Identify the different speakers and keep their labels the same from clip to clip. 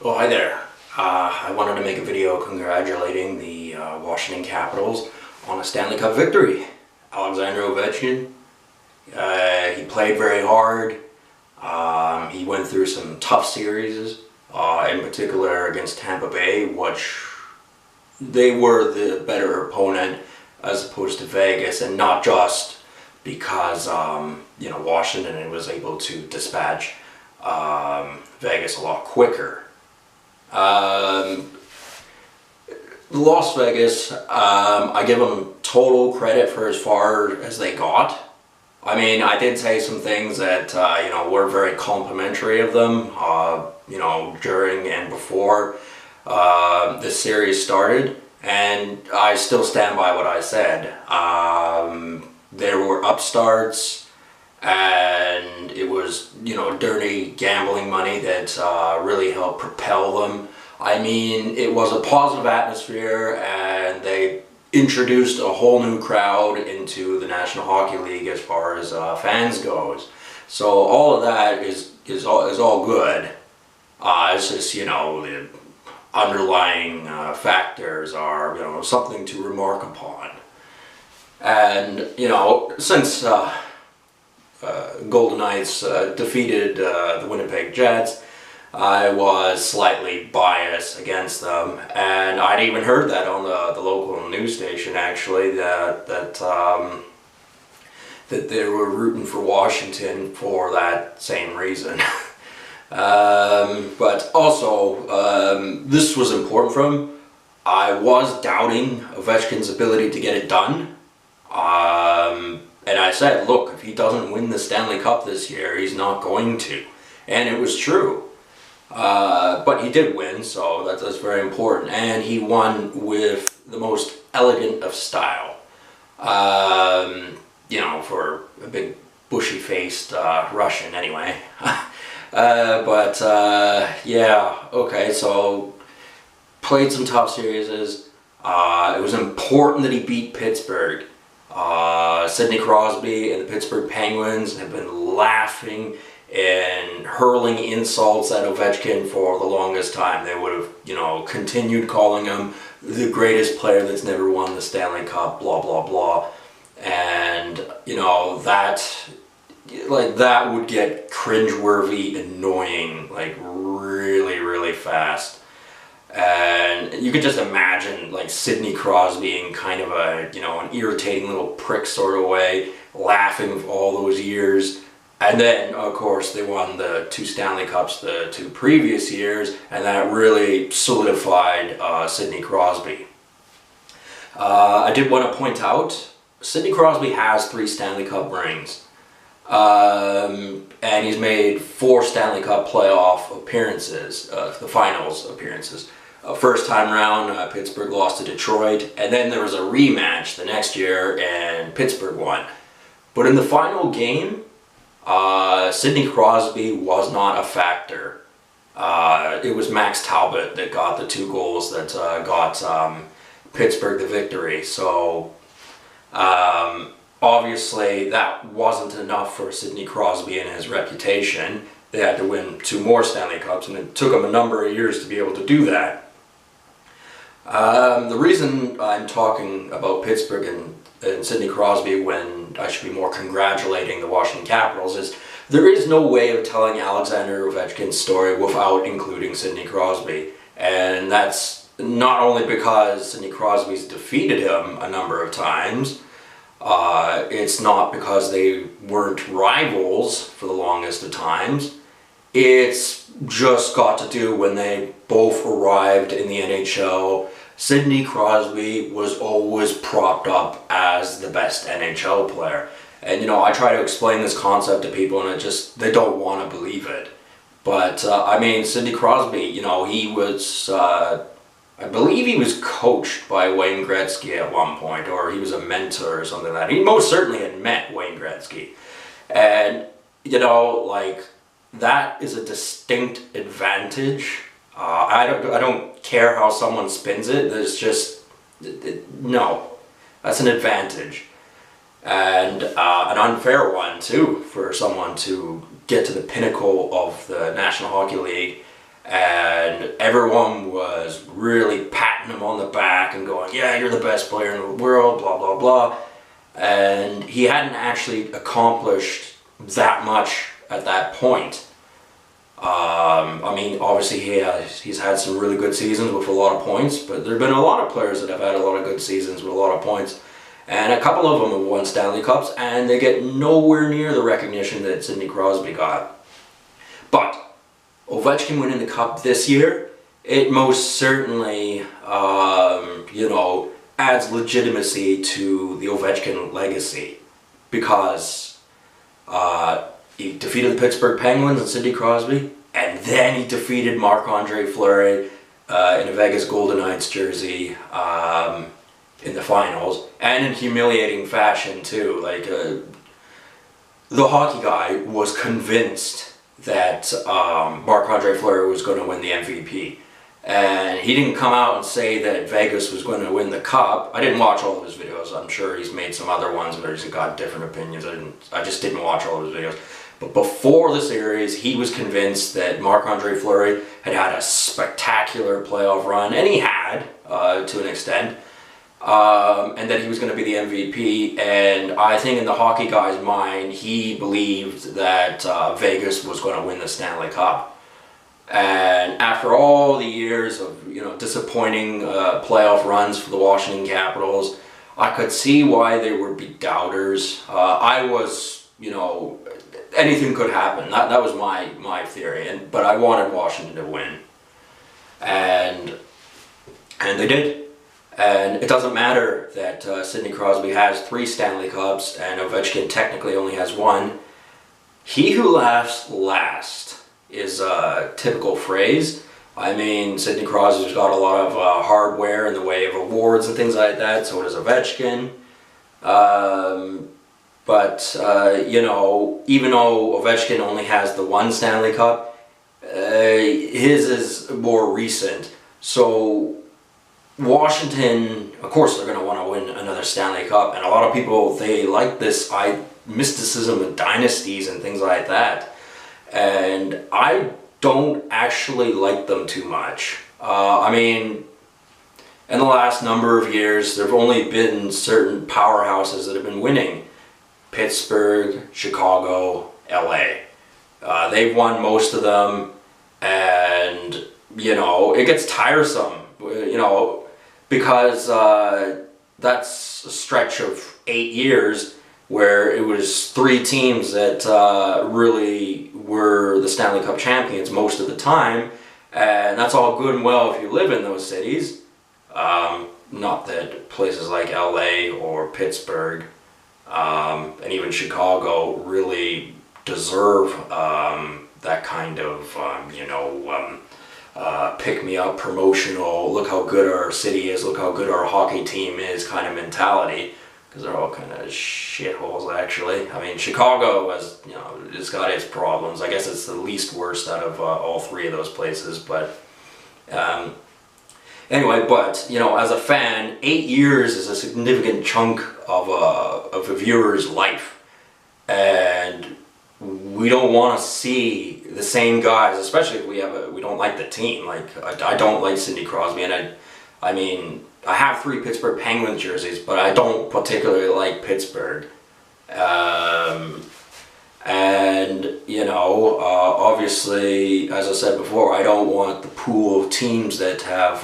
Speaker 1: Oh, hi there. I wanted to make a video congratulating the Washington Capitals on a Stanley Cup victory. Alexander Ovechkin, he played very hard. He went through some tough series, in particular against Tampa Bay, which they were the better opponent as opposed to Vegas, and not just because Washington was able to dispatch Vegas a lot quicker. Las Vegas, I give them total credit for as far as they got. I mean, I did say some things that, were very complimentary of them, during and before this series started, and I still stand by what I said. There were upstarts, and it was, dirty gambling money that really helped propel them. I mean, it was a positive atmosphere, and they introduced a whole new crowd into the National Hockey League as far as fans goes. So all of that is all good. It's just, the underlying factors are, something to remark upon. And, since Golden Knights defeated the Winnipeg Jets, I was slightly biased against them, and I'd even heard that on the local news station actually, that they were rooting for Washington for that same reason. But also, this was important for him. I was doubting Ovechkin's ability to get it done. And I said, look, if he doesn't win the Stanley Cup this year, he's not going to. And it was true. But he did win, so that's very important. And he won with the most elegant of style. For a big bushy-faced Russian anyway. Okay, so played some tough series. It was important that he beat Pittsburgh. Sidney Crosby and the Pittsburgh Penguins have been laughing and hurling insults at Ovechkin for the longest time. They would have, continued calling him the greatest player that's never won the Stanley Cup, blah, blah, blah. And, that would get cringeworthy, annoying, really, really fast. And you could just imagine, Sidney Crosby in kind of an irritating little prick sort of way, laughing for all those years. And then, of course, they won the 2 Stanley Cups the 2 previous years, and that really solidified Sidney Crosby. I did want to point out, Sidney Crosby has 3 Stanley Cup rings. And he's made 4 Stanley Cup playoff appearances, the finals appearances. First time round, Pittsburgh lost to Detroit, and then there was a rematch the next year, and Pittsburgh won. But in the final game, Sidney Crosby was not a factor. It was Max Talbot that got the 2 goals that got Pittsburgh the victory. So obviously that wasn't enough for Sidney Crosby and his reputation. They had to win 2 more Stanley Cups, and it took them a number of years to be able to do that. The reason I'm talking about Pittsburgh and Sidney Crosby when I should be more congratulating the Washington Capitals is there is no way of telling Alexander Ovechkin's story without including Sidney Crosby. And that's not only because Sidney Crosby's defeated him a number of times, it's not because they weren't rivals for the longest of times. It's just got to do when they both arrived in the NHL. Sidney Crosby was always propped up as the best NHL player. And I try to explain this concept to people, and they don't want to believe it. But Sidney Crosby, he was, I believe he was coached by Wayne Gretzky at one point, or he was a mentor or something like that. He most certainly had met Wayne Gretzky. And, that is a distinct advantage. I don't care how someone spins it. There's just, no, that's an advantage. And an unfair one, too, for someone to get to the pinnacle of the National Hockey League and everyone was really patting him on the back and going, yeah, you're the best player in the world, blah, blah, blah. And he hadn't actually accomplished that much at that point. I mean, obviously he's had some really good seasons with a lot of points, but there have been a lot of players that have had a lot of good seasons with a lot of points. And a couple of them have won Stanley Cups, and they get nowhere near the recognition that Sidney Crosby got. But Ovechkin winning the Cup this year, it most certainly, adds legitimacy to the Ovechkin legacy, because he defeated the Pittsburgh Penguins and Sidney Crosby, and then he defeated Marc-Andre Fleury in a Vegas Golden Knights jersey in the finals, and in humiliating fashion too. Like, the hockey guy was convinced that Marc-Andre Fleury was going to win the MVP. And he didn't come out and say that Vegas was going to win the Cup. I didn't watch all of his videos. I'm sure he's made some other ones where he's got different opinions. I just didn't watch all of his videos. But before the series, he was convinced that Marc-Andre Fleury had had a spectacular playoff run, and he had, to an extent, and that he was going to be the MVP. And I think in the hockey guy's mind, he believed that Vegas was going to win the Stanley Cup. And after all the years of disappointing playoff runs for the Washington Capitals, I could see why there would be doubters. I was, anything could happen. That was my theory. But I wanted Washington to win, and they did. And it doesn't matter that Sidney Crosby has 3 Stanley Cups and Ovechkin technically only has 1. He who laughs last is a typical phrase. I mean, Sidney Crosby's got a lot of hardware in the way of awards and things like that, so does Ovechkin. But even though Ovechkin only has the 1 Stanley Cup, his is more recent. So Washington, of course, they're going to want to win another Stanley Cup, and a lot of people, they like this mysticism of dynasties and things like that. And I don't actually like them too much. I mean, in the last number of years, there have only been certain powerhouses that have been winning. Pittsburgh, Chicago, LA. They've won most of them, and, it gets tiresome, because that's a stretch of 8 years where it was 3 teams that really were the Stanley Cup champions most of the time, and that's all good and well if you live in those cities. Not that places like LA or Pittsburgh and even Chicago really deserve that kind of pick-me-up, promotional, look how good our city is, look how good our hockey team is kind of mentality. Because they're all kind of shitholes, actually. I mean, Chicago has, it's got its problems. I guess it's the least worst out of all 3 of those places. But anyway, as a fan, 8 years is a significant chunk of a viewer's life, and we don't want to see the same guys, especially if we don't like the team. Like, I don't like Sidney Crosby, and I mean, I have 3 Pittsburgh Penguins jerseys, but I don't particularly like Pittsburgh. Obviously, as I said before, I don't want the pool of teams that have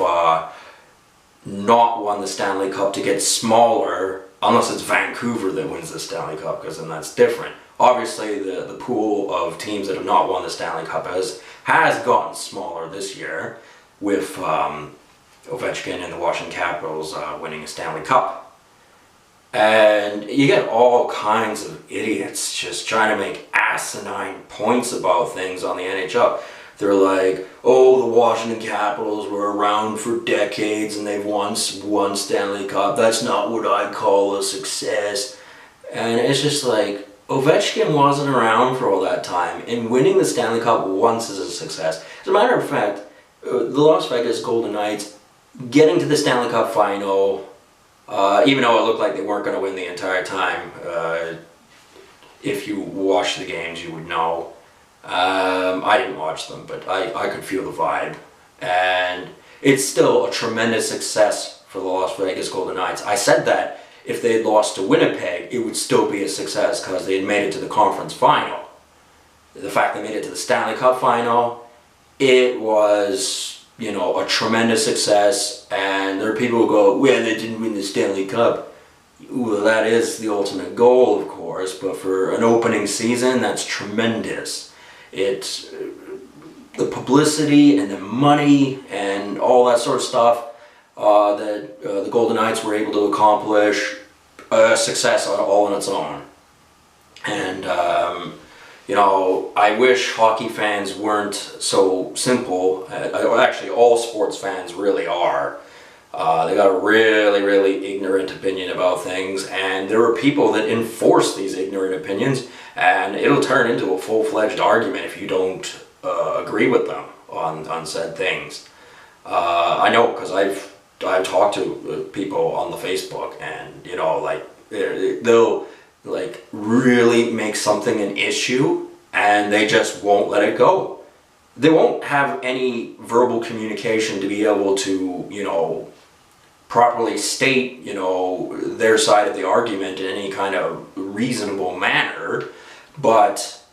Speaker 1: not won the Stanley Cup to get smaller, unless it's Vancouver that wins the Stanley Cup, because then that's different. Obviously, the pool of teams that have not won the Stanley Cup has gotten smaller this year, with Ovechkin and the Washington Capitals winning a Stanley Cup. And you get all kinds of idiots just trying to make asinine points about things on the NHL. They're like, oh, the Washington Capitals were around for decades and they've won one Stanley Cup. That's not what I'd call a success. And it's just like, Ovechkin wasn't around for all that time, and winning the Stanley Cup once is a success. As a matter of fact, the Las Vegas Golden Knights getting to the Stanley Cup final, even though it looked like they weren't going to win the entire time, if you watched the games you would know. I didn't watch them, but I could feel the vibe. And it's still a tremendous success for the Las Vegas Golden Knights. I said that if they had lost to Winnipeg, it would still be a success because they had made it to the conference final. The fact they made it to the Stanley Cup final, it was, a tremendous success. And there are people who go, well, they didn't win the Stanley Cup. Well, that is the ultimate goal, of course, but for an opening season, that's tremendous. It's the publicity and the money and all that sort of stuff that the Golden Knights were able to accomplish success all on its own. And, I wish hockey fans weren't so simple. Actually, all sports fans really are. They got a really, really ignorant opinion about things, and there are people that enforce these ignorant opinions, and it'll turn into a full-fledged argument if you don't agree with them on said things. I know because I've talked to people on the Facebook, and they'll really make something an issue, and they just won't let it go. They won't have any verbal communication to be able to properly state their side of the argument in any kind of reasonable manner, but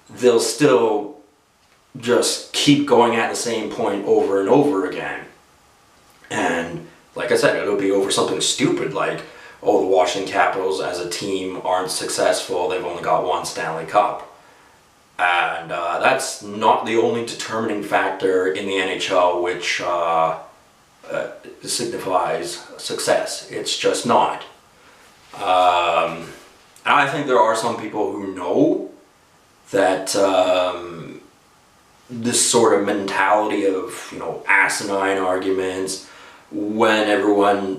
Speaker 1: they'll still just keep going at the same point over and over again. And like I said, it'll be over something stupid like, the Washington Capitals as a team aren't successful, they've only got one Stanley Cup. And that's not the only determining factor in the NHL which signifies success. It's just not. And I think there are some people who know that this sort of mentality of asinine arguments, when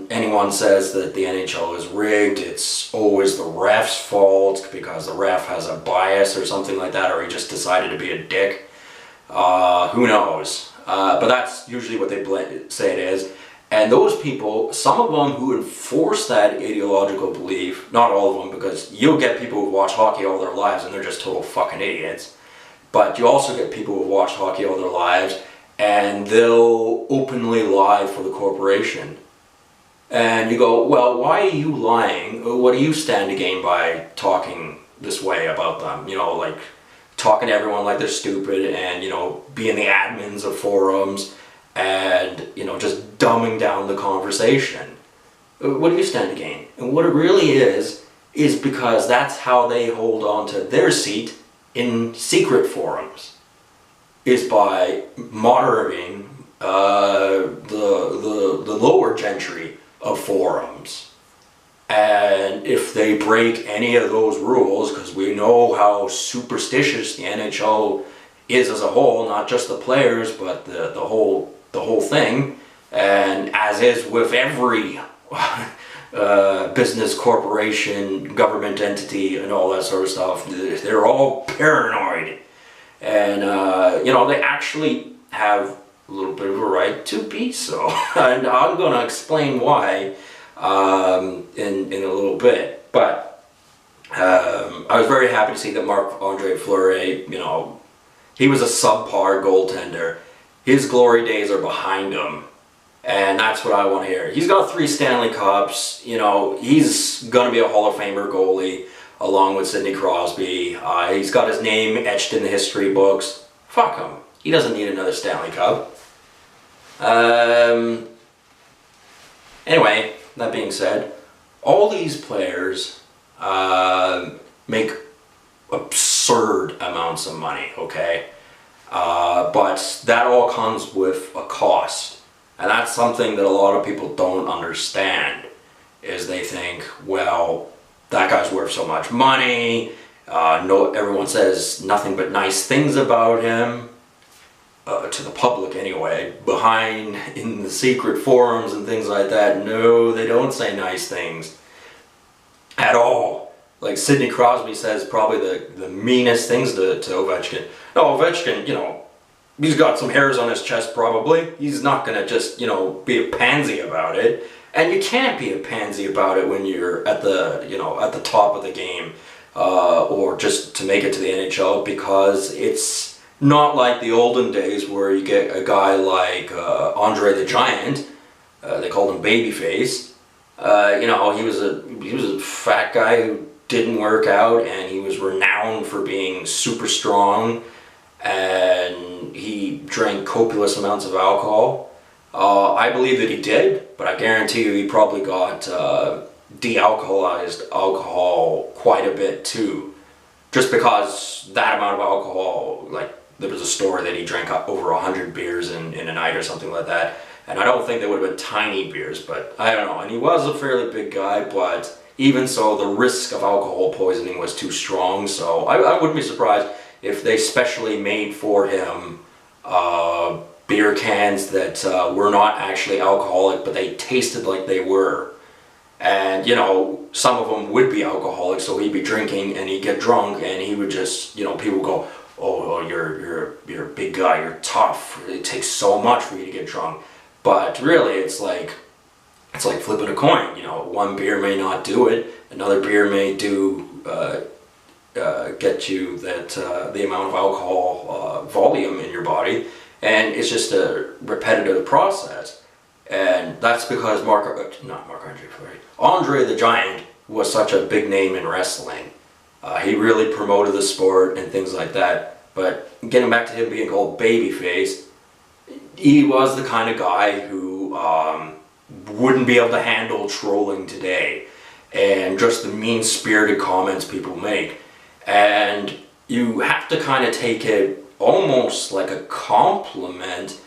Speaker 1: anyone says that the NHL is rigged, it's always the ref's fault because the ref has a bias or something like that, or he just decided to be a dick. Who knows? But that's usually what they say it is. And those people, some of them who enforce that ideological belief, not all of them, because you'll get people who watch hockey all their lives and they're just total fucking idiots. But you also get people who watch hockey all their lives and they'll openly lie for the corporation. And you go, well, why are you lying? What do you stand to gain by talking this way about them? Talking to everyone like they're stupid and, being the admins of forums and, just dumbing down the conversation. What do you stand to gain? And what it really is because that's how they hold on to their seat in secret forums, is by monitoring the lower gentry of forums. And if they break any of those rules, because we know how superstitious the NHL is as a whole, not just the players, but the whole thing, and as is with every business, corporation, government entity, and all that sort of stuff, they're all paranoid. And, they actually have a little bit of a right to be so. And I'm going to explain why in a little bit. But I was very happy to see that Marc-Andre Fleury, he was a subpar goaltender. His glory days are behind him. And that's what I want to hear. He's got 3 Stanley Cups. He's going to be a Hall of Famer goalie along with Sidney Crosby. He's got his name etched in the history books. Fuck him. He doesn't need another Stanley Cup. Anyway, that being said, all these players make absurd amounts of money, okay? But that all comes with a cost. And that's something that a lot of people don't understand, is they think, well, that guy's worth so much money, everyone says nothing but nice things about him, to the public anyway, behind in the secret forums and things like that. No, they don't say nice things at all. Like Sidney Crosby says probably the meanest things to Ovechkin. No, Ovechkin, he's got some hairs on his chest probably. He's not going to just, be a pansy about it. And you can't be a pansy about it when you're at the, at the top of the game, or just to make it to the NHL, because it's Not like the olden days where you get a guy like Andre the Giant. They called him Babyface. He was a fat guy who didn't work out, and he was renowned for being super strong, and he drank copious amounts of alcohol. I believe that he did, but I guarantee you he probably got de-alcoholized alcohol quite a bit too. Just because that amount of alcohol, like there was a story that he drank over 100 beers in a night or something like that. And I don't think they would have been tiny beers, but I don't know. And he was a fairly big guy, but even so, the risk of alcohol poisoning was too strong. So I wouldn't be surprised if they specially made for him beer cans that were not actually alcoholic, but they tasted like they were. And, some of them would be alcoholic, so he'd be drinking and he'd get drunk and he would just, people would go, oh, you're a big guy, you're tough. It takes so much for you to get drunk. But really, it's like flipping a coin. One beer may not do it. Another beer may get you the amount of alcohol volume in your body, and it's just a repetitive process. And that's because Andre the Giant was such a big name in wrestling. He really promoted the sport and things like that. But getting back to him being called Babyface, he was the kind of guy who wouldn't be able to handle trolling today and just the mean-spirited comments people make. And you have to kind of take it almost like a compliment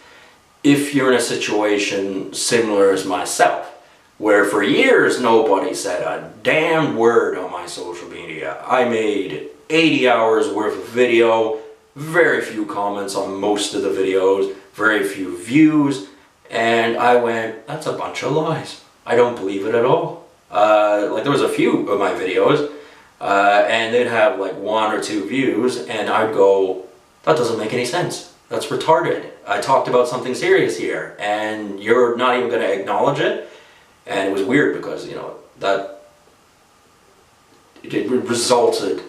Speaker 1: if you're in a situation similar as myself, where for years nobody said a damn word on my social media. I made 80 hours worth of video, very few comments on most of the videos, very few views, and I went, that's a bunch of lies. I don't believe it at all. There was a few of my videos, and they'd have like 1 or 2 views, and I'd go, that doesn't make any sense. That's retarded. I talked about something serious here, and you're not even going to acknowledge it. And it was weird because, that it resulted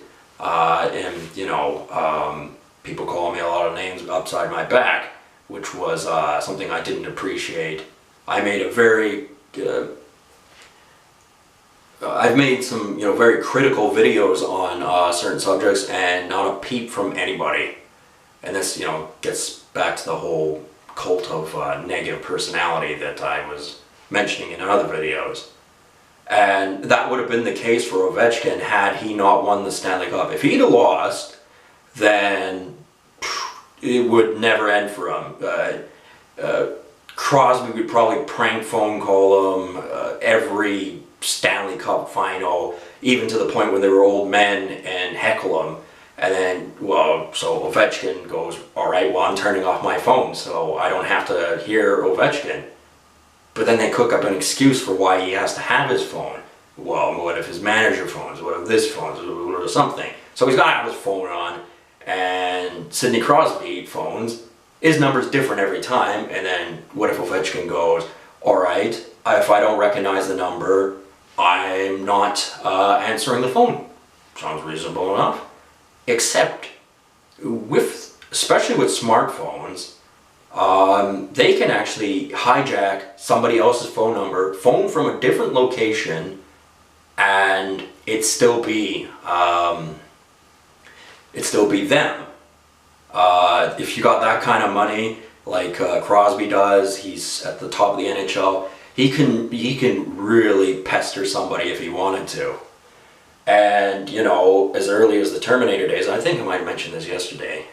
Speaker 1: in, people calling me a lot of names upside my back, which was something I didn't appreciate. I made a very, I've made some, very critical videos on certain subjects, and not a peep from anybody. And this, gets back to the whole cult of negative personality that I was mentioning in other videos. And that would have been the case for Ovechkin had he not won the Stanley Cup. If he'd have lost, then it would never end for him. Crosby would probably prank phone call him every Stanley Cup final, even to the point where they were old men, and heckle him. And then, so Ovechkin goes, all right, well, I'm turning off my phone so I don't have to hear Ovechkin. But then they cook up an excuse for why he has to have his phone. Well, what if his manager phones? What if this phones? What if something? So he's got to have his phone on, and Sidney Crosby phones. His number's different every time, and then what if Ovechkin goes, all right, if I don't recognize the number, I'm not answering the phone. Sounds reasonable enough. Except, especially with smartphones, they can actually hijack somebody else's phone number, phone from a different location, and it still be them. If you got that kind of money, like Crosby does, he's at the top of the NHL. He can really pester somebody if he wanted to. And, as early as the Terminator days, I think I might have mentioned this yesterday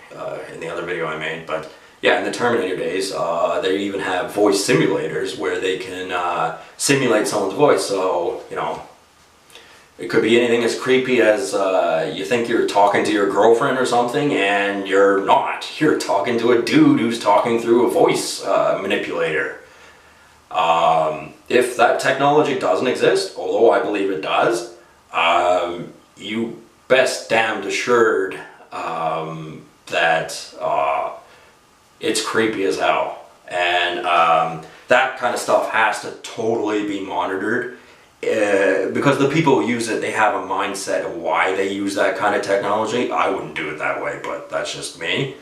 Speaker 1: in the other video I made, but yeah, in the Terminator days, they even have voice simulators where they can simulate someone's voice. So, it could be anything as creepy as you think you're talking to your girlfriend or something, and you're not. You're talking to a dude who's talking through a voice manipulator. If that technology doesn't exist, although I believe it does, you best damned assured that it's creepy as hell. And that kind of stuff has to totally be monitored. Because the people who use it, they have a mindset of why they use that kind of technology. I wouldn't do it that way, but that's just me.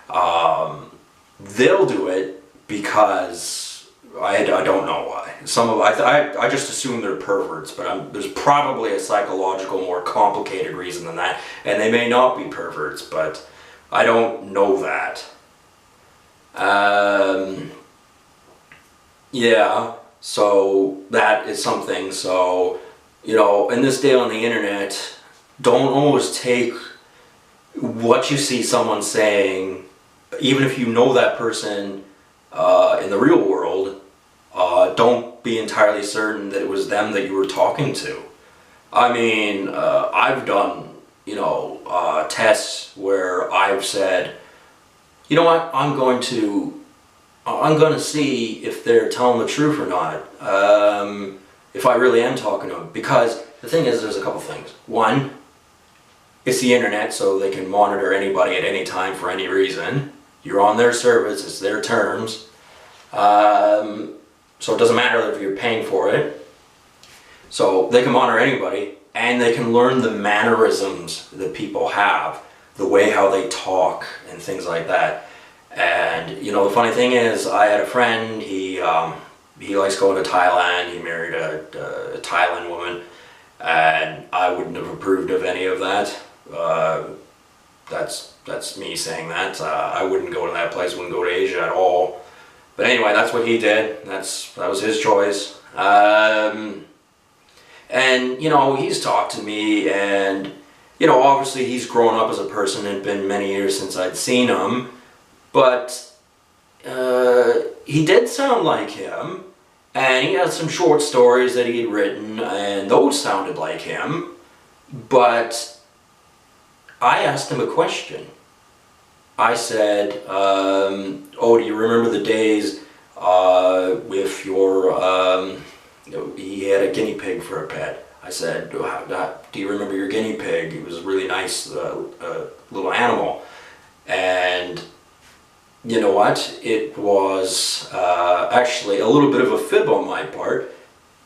Speaker 1: They'll do it because I don't know why. Some of I just assume they're perverts, but there's probably a psychological, more complicated reason than that, and they may not be perverts, but I don't know that. Yeah, so that is something. So, in this day on the internet, don't always take what you see someone saying, even if you know that person in the real world, don't be entirely certain that it was them that you were talking to. I mean, I've done, tests where I've said, you know what, I'm going to see if they're telling the truth or not, if I really am talking to them. Because the thing is, there's a couple things. One, it's the internet, so they can monitor anybody at any time for any reason. You're on their service, it's their terms. So it doesn't matter if you're paying for it. So they can monitor anybody, and they can learn the mannerisms that people have, the way how they talk and things like that. And the funny thing is, I had a friend, he likes going to Thailand. He married a Thailand woman, and I wouldn't have approved of any of that. That's me saying that. I wouldn't go to that place, wouldn't go to Asia at all. But anyway, that's what he did. That was his choice. And he's talked to me, and obviously he's grown up as a person. It had been many years since I'd seen him, but he did sound like him, and he had some short stories that he had written, and those sounded like him. But I asked him a question. I said, oh, do you remember the days with your, he had a guinea pig for a pet. I said, do you remember your guinea pig? It was a really nice little animal. And you know what? It was actually a little bit of a fib on my part.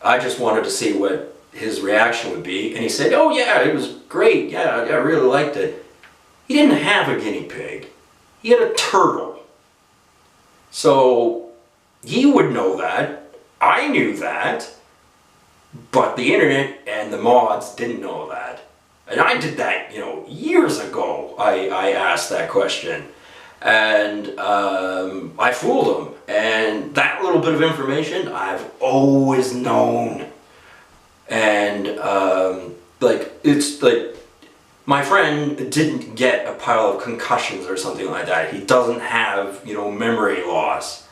Speaker 1: I just wanted to see what his reaction would be. And he said, oh yeah, it was great. Yeah, I really liked it. He didn't have a guinea pig. He had a turtle. So he would know that. I knew that. But the internet and the mods didn't know that. And I did that, years ago. I asked that question. And I fooled him. And that little bit of information I've always known. And it's like, my friend didn't get a pile of concussions or something like that. He doesn't have, memory loss.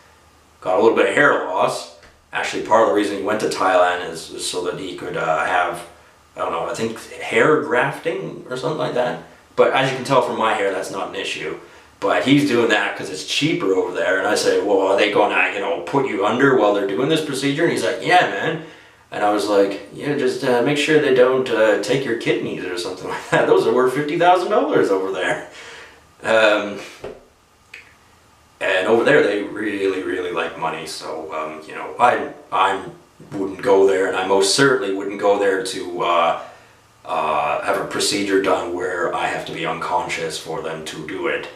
Speaker 1: Got a little bit of hair loss. Actually, part of the reason he went to Thailand is so that he could have, I don't know, I think hair grafting or something like that. But as you can tell from my hair, that's not an issue. But he's doing that because it's cheaper over there. And I say, well, are they going to, put you under while they're doing this procedure? And he's like, yeah, man. And I was like, yeah, just make sure they don't take your kidneys or something like that. Those are worth $50,000 over there. And over there, they really, really like money. So, I wouldn't go there, and I most certainly wouldn't go there to have a procedure done where I have to be unconscious for them to do it.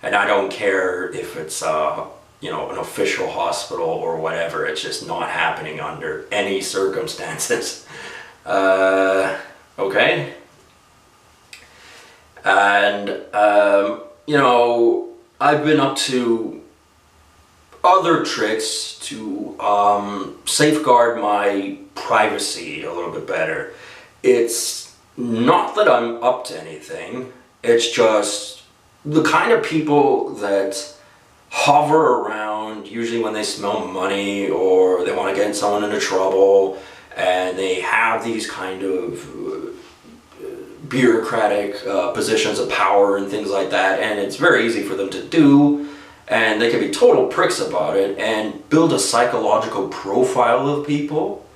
Speaker 1: And I don't care if it's an official hospital or whatever. It's just not happening under any circumstances. Okay? And, I've been up to other tricks to safeguard my privacy a little bit better. It's not that I'm up to anything. It's just the kind of people that hover around, usually when they smell money or they want to get someone into trouble, and they have these kind of bureaucratic positions of power and things like that, and it's very easy for them to do, and they can be total pricks about it and build a psychological profile of people.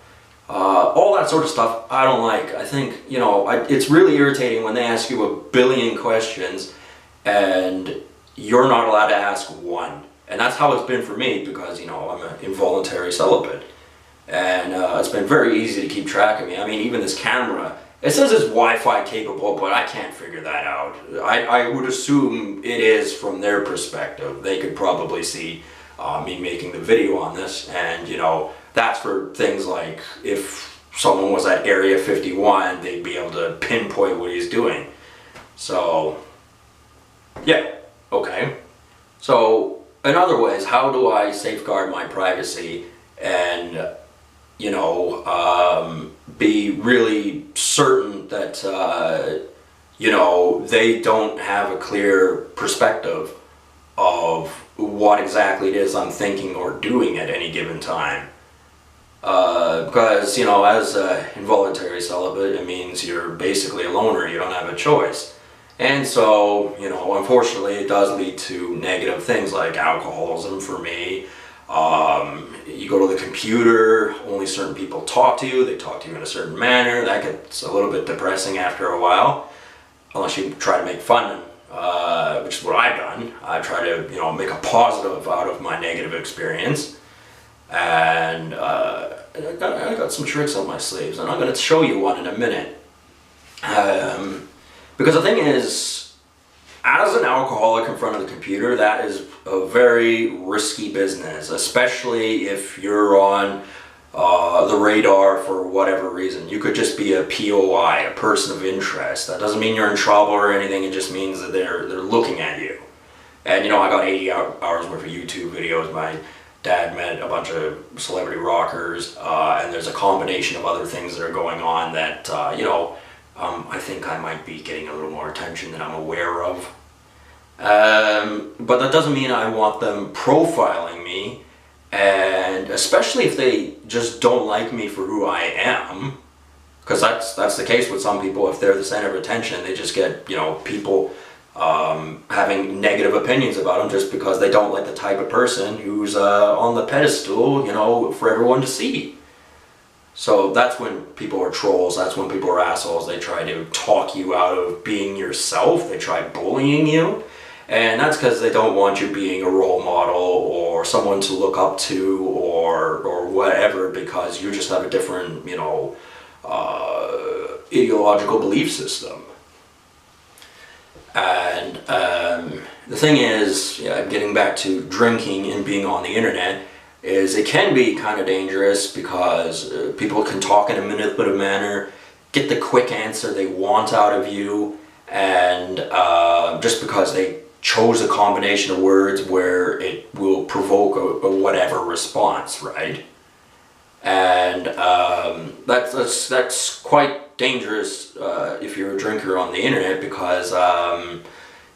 Speaker 1: All that sort of stuff I don't like. I think, it's really irritating when they ask you a billion questions and you're not allowed to ask one. And that's how it's been for me because, I'm an involuntary celibate. And it's been very easy to keep track of me. I mean, even this camera, It says it's Wi-Fi capable, but I can't figure that out. I would assume it is from their perspective. They could probably see me making the video on this, and you know, that's for things like if someone was at Area 51, they'd be able to pinpoint what he's doing. So, yeah, okay. So, in other ways, how do I safeguard my privacy and, you know, be really certain that, you know, they don't have a clear perspective of what exactly it is I'm thinking or doing at any given time? Because, you know, as an involuntary celibate, it means you're basically a loner, you don't have a choice. And so, you know, unfortunately it does lead to negative things like alcoholism for me. You go to the computer, only certain people talk to you, they talk to you in a certain manner, that gets a little bit depressing after a while, unless you try to make fun, which is what I've done. I try to, you know, make a positive out of my negative experience. And I got some tricks on my sleeves, and I'm going to show you one in a minute. Because the thing is, as an alcoholic in front of the computer, that is a very risky business, especially if you're on the radar for whatever reason. You could just be a POI, a person of interest. That doesn't mean you're in trouble or anything, it just means that they're looking at you. And you know, I got 80 hours worth of YouTube videos. My dad met a bunch of celebrity rockers, and there's a combination of other things that are going on that, you know, I think I might be getting a little more attention than I'm aware of. But that doesn't mean I want them profiling me, and especially if they just don't like me for who I am, because that's the case with some people. If they're the center of attention, they just get, you know, people having negative opinions about them just because they don't like the type of person who's on the pedestal, you know, for everyone to see. So that's when people are trolls, that's when people are assholes. They try to talk you out of being yourself, they try bullying you, and that's because they don't want you being a role model or someone to look up to or whatever, because you just have a different, you know, ideological belief system. And the thing is, yeah, getting back to drinking and being on the internet, is it can be kind of dangerous because people can talk in a manipulative manner, get the quick answer they want out of you, and just because they chose a combination of words where it will provoke a whatever response, right? And that's quite dangerous if you're a drinker on the internet, because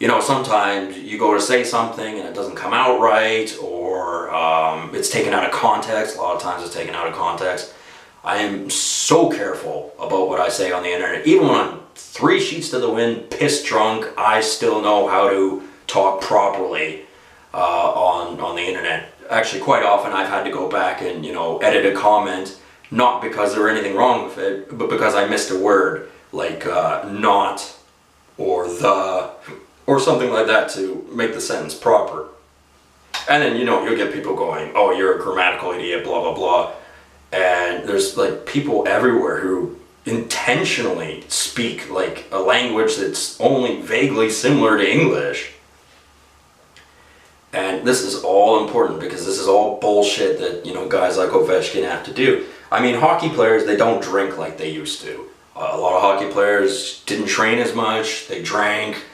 Speaker 1: you know, sometimes you go to say something and it doesn't come out right, or it's taken out of context. A lot of times it's taken out of context. I am so careful about what I say on the internet. Even when I'm 3 sheets to the wind, pissed drunk, I still know how to talk properly on the internet. Actually, quite often I've had to go back and, you know, edit a comment, not because there were anything wrong with it, but because I missed a word, like not, or the, or something like that, to make the sentence proper. And then, you know, you'll get people going, oh, you're a grammatical idiot, blah, blah, blah. And there's like people everywhere who intentionally speak like a language that's only vaguely similar to English. And this is all important because this is all bullshit that, you know, guys like Ovechkin have to do. I mean, hockey players, they don't drink like they used to. A lot of hockey players didn't train as much, they drank.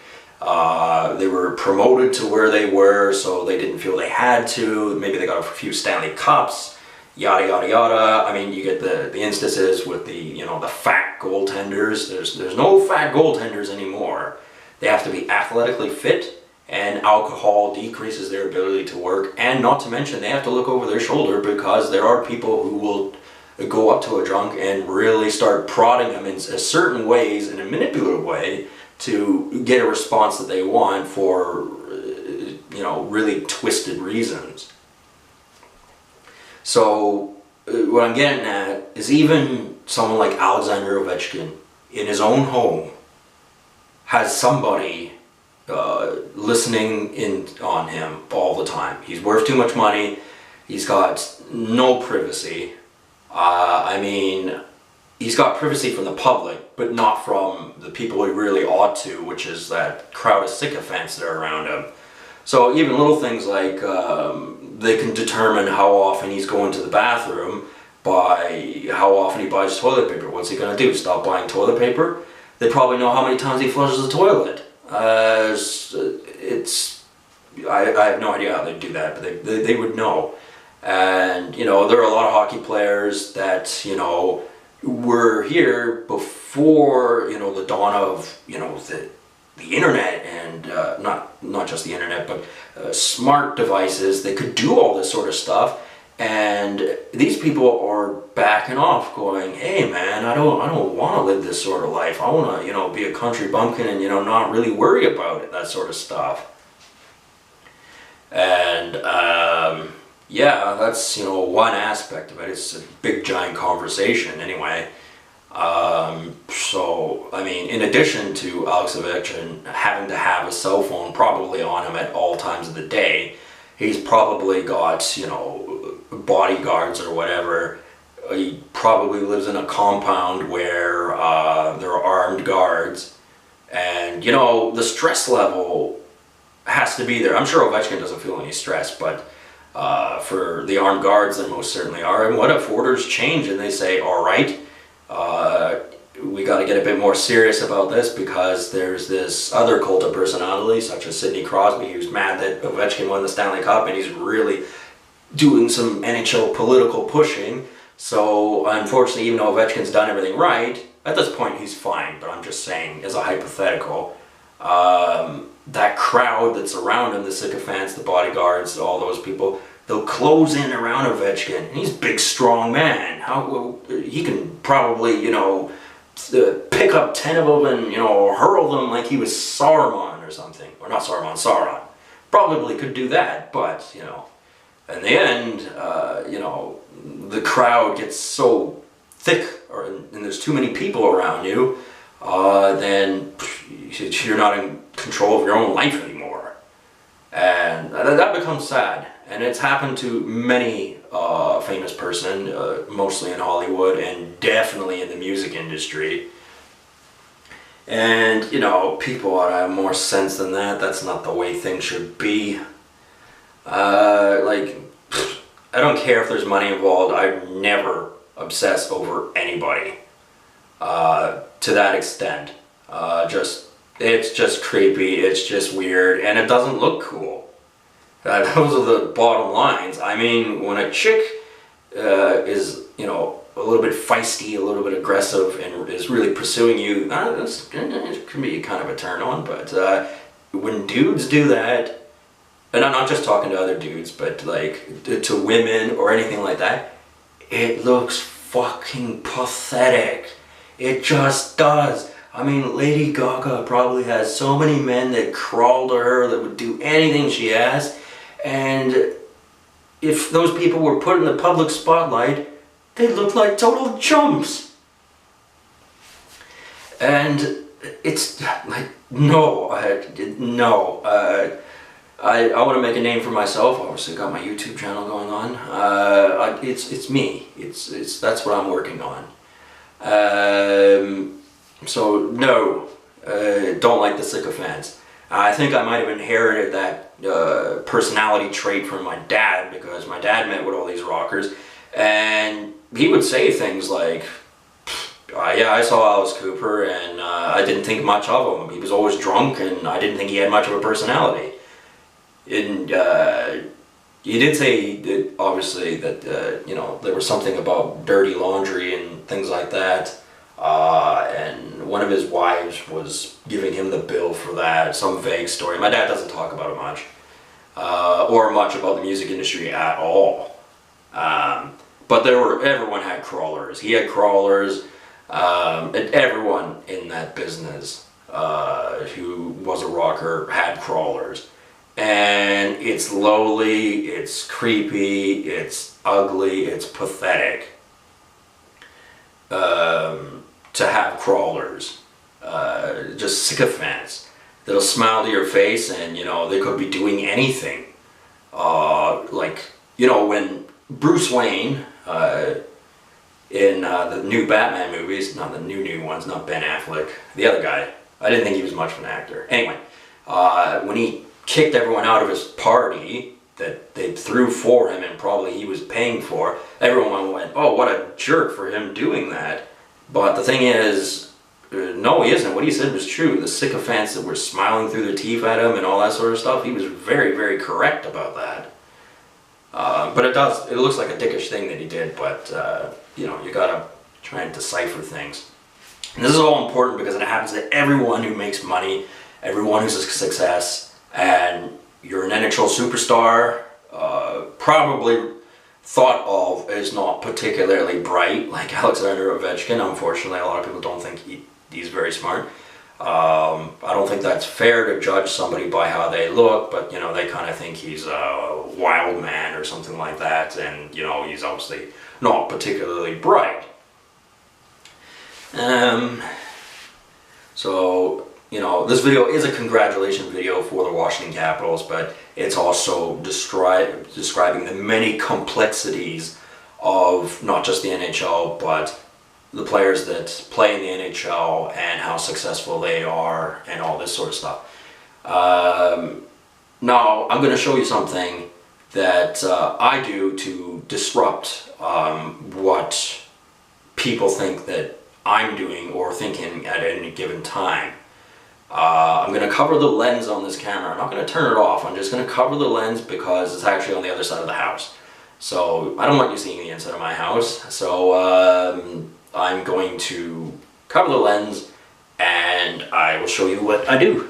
Speaker 1: They were promoted to where they were, so they didn't feel they had to. Maybe they got a few Stanley Cups, yada yada yada. I mean, you get the instances with the, you know, the fat goaltenders. There's no fat goaltenders anymore. They have to be athletically fit, and alcohol decreases their ability to work. And not to mention, they have to look over their shoulder because there are people who will go up to a drunk and really start prodding them in certain ways, in a manipulative way, to get a response that they want for, you know, really twisted reasons. So what I'm getting at is, even someone like Alexander Ovechkin in his own home has somebody listening in on him all the time. He's worth too much money. He's got no privacy. I mean, he's got privacy from the public, but not from the people he really ought to, which is that crowd of sycophants that are around him. So even little things like they can determine how often he's going to the bathroom by how often he buys toilet paper. What's he going to do? Stop buying toilet paper? They probably know how many times he flushes the toilet. I have no idea how they do that, but they would know. And, you know, there are a lot of hockey players that, you know, were here before, you know, the dawn of, you know, the internet and not just the internet, but smart devices that could do all this sort of stuff. And these people are backing off, going, "Hey, man, I don't want to live this sort of life. I want to, you know, be a country bumpkin and, you know, not really worry about it, that sort of stuff." And yeah, that's, you know, one aspect of it. It's a big giant conversation anyway. So I mean, in addition to Alex Ovechkin having to have a cell phone probably on him at all times of the day, he's probably got, you know, bodyguards or whatever. He probably lives in a compound where there are armed guards, and, you know, the stress level has to be there. I'm sure Ovechkin doesn't feel any stress, but for the armed guards, there most certainly are. And what if orders change and they say, "All right, we got to get a bit more serious about this because there's this other cult of personality, such as Sidney Crosby, who's mad that Ovechkin won the Stanley Cup, and he's really doing some NHL political pushing. So unfortunately, even though Ovechkin's done everything right, at this point he's fine, but I'm just saying, as a hypothetical, that crowd that's around him, the sycophants, the bodyguards, all those people, they'll close in around Ovechkin, and he's a big, strong man. He can probably, you know, pick up 10 of them and, you know, hurl them like he was Saruman or something. Or not Saruman, Sauron. Probably could do that, but, you know, in the end, you know, the crowd gets so thick, and there's too many people around you, then you're not in control of your own life anymore. And that becomes sad. And it's happened to many famous person, mostly in Hollywood and definitely in the music industry. And, you know, people ought to have more sense than that. That's not the way things should be. Like, I don't care if there's money involved. I never obsess over anybody to that extent. It's just creepy, it's just weird, and it doesn't look cool. Those are the bottom lines. I mean, when a chick is, you know, a little bit feisty, a little bit aggressive, and is really pursuing you, it can be kind of a turn on. But when dudes do that, and I'm not just talking to other dudes, but like to women or anything like that, it looks fucking pathetic. It just does. I mean, Lady Gaga probably has so many men that crawl to her that would do anything she asked, and if those people were put in the public spotlight, they look like total chumps. And it's like, no, I want to make a name for myself. Obviously, got my YouTube channel going on. It's me. That's what I'm working on. So no, don't like the sycophants. I think I might have inherited that personality trait from my dad, because my dad met with all these rockers, and he would say things like, yeah, I saw Alice Cooper and I didn't think much of him. He was always drunk and I didn't think he had much of a personality. And he did say that, obviously, that you know, there was something about dirty laundry and things like that. And one of his wives was giving him the bill for that, some vague story. My dad doesn't talk about it much, or much about the music industry at all. But everyone had crawlers. He had crawlers, and everyone in that business who was a rocker had crawlers. And it's lowly, it's creepy, it's ugly, it's pathetic. To have crawlers, just sycophants that'll smile to your face, and, you know, they could be doing anything. Like, you know, when Bruce Wayne in the new Batman movies, not the new ones, not Ben Affleck, the other guy. I didn't think he was much of an actor. Anyway, when he kicked everyone out of his party that they threw for him and probably he was paying for, everyone went, oh, what a jerk for him doing that. But the thing is, no, he isn't. What he said was true. The sycophants that were smiling through their teeth at him and all that sort of stuff, he was very, very correct about that. But it looks like a dickish thing that he did, but, you know, you gotta try and decipher things. And this is all important because it happens to everyone who makes money, everyone who's a success, and you're an NHL superstar, probably thought of as not particularly bright, like Alexander Ovechkin. Unfortunately, a lot of people don't think he's very smart. I don't think that's fair to judge somebody by how they look, but, you know, they kind of think he's a wild man or something like that, and, you know, he's obviously not particularly bright. So, you know, this video is a congratulation video for the Washington Capitals, but it's also describing the many complexities of not just the NHL, but the players that play in the NHL and how successful they are and all this sort of stuff. Now, I'm going to show you something that I do to disrupt what people think that I'm doing or thinking at any given time. I'm going to cover the lens on this camera. I'm not going to turn it off. I'm just going to cover the lens because it's actually on the other side of the house. So I don't want you seeing the inside of my house. So I'm going to cover the lens and I will show you what I do.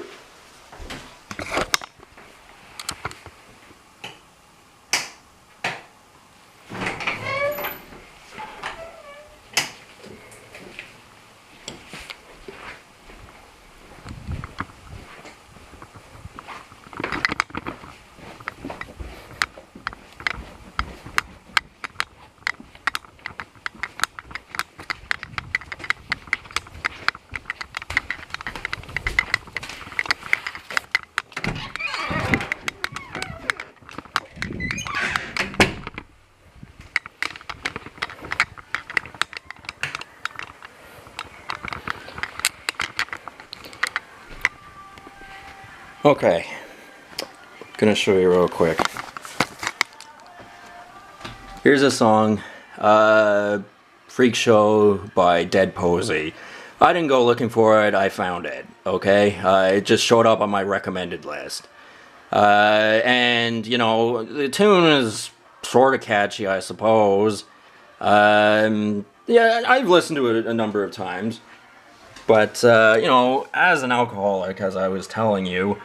Speaker 1: Okay, gonna show you real quick. Here's a song, Freak Show by Dead Posey. I didn't go looking for it, I found it, okay? It just showed up on my recommended list. And, you know, the tune is sort of catchy, I suppose. Yeah, I've listened to it a number of times. But, you know, as an alcoholic, as I was telling you,